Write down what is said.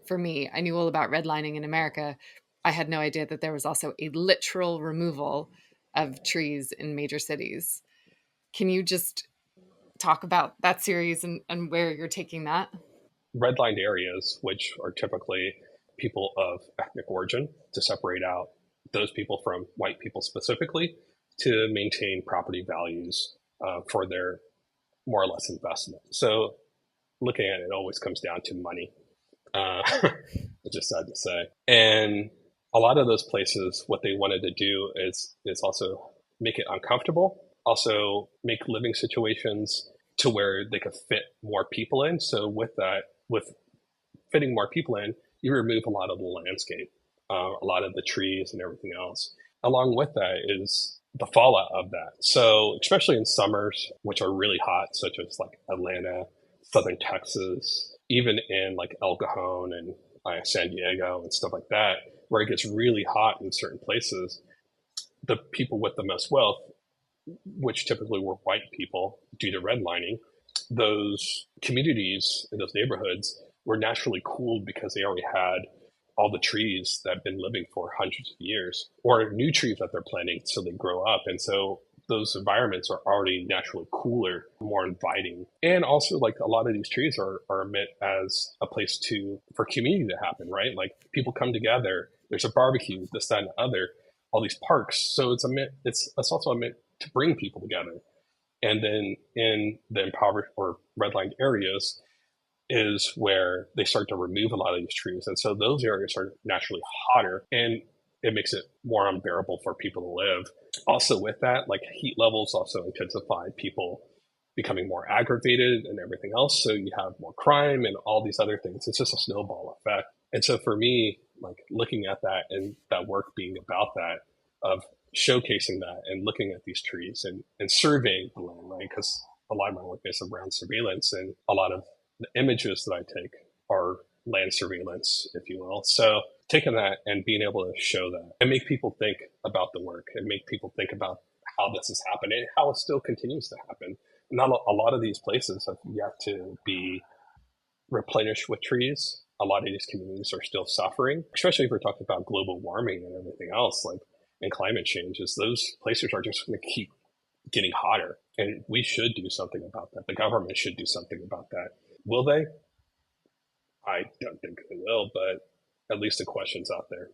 for me. I knew all about redlining in America. I had no idea that there was also a literal removal of trees in major cities. Can you just talk about that series and where you're taking that? Redlined areas, which are typically people of ethnic origin, to separate out those people from white people specifically, to maintain property values for their more or less investment. So looking at it, it always comes down to money, which is sad to say. And a lot of those places, what they wanted to do is also make it uncomfortable, also make living situations to where they could fit more people in. So with that, with fitting more people in, you remove a lot of the landscape, a lot of the trees and everything else. Along with that is the fallout of that. So especially in summers, which are really hot, such as like Atlanta, Southern Texas, even in like El Cajon and San Diego and stuff like that, where it gets really hot in certain places, the people with the most wealth, which typically were white people due to redlining, those communities in those neighborhoods were naturally cooled because they already had all the trees that have been living for hundreds of years, or new trees that they're planting so they grow up. And so those environments are already naturally cooler, more inviting. And also like a lot of these trees are meant as a place to for community to happen, right? Like people come together, there's a barbecue, this, that, and the other, all these parks. So it's also meant to bring people together. And then in the impoverished or redlined areas is where they start to remove a lot of these trees. And so those areas are naturally hotter, and it makes it more unbearable for people to live. Also with that, like heat levels also intensify, people becoming more aggravated and everything else. So you have more crime and all these other things. It's just a snowball effect. And so for me, like looking at that and that work being about that, of showcasing that and looking at these trees and surveying the land, right? Because a lot of my work is around surveillance, and a lot of the images that I take are land surveillance, if you will. So taking that and being able to show that and make people think about the work and make people think about how this is happening and how it still continues to happen. Not a lot of these places have yet to be replenished with trees. A lot of these communities are still suffering, especially if we're talking about global warming and everything else, like and climate change. Is those places are just going to keep getting hotter, and we should do something about that. The government should do something about that. Will they? I don't think they will, but at least the question's out there.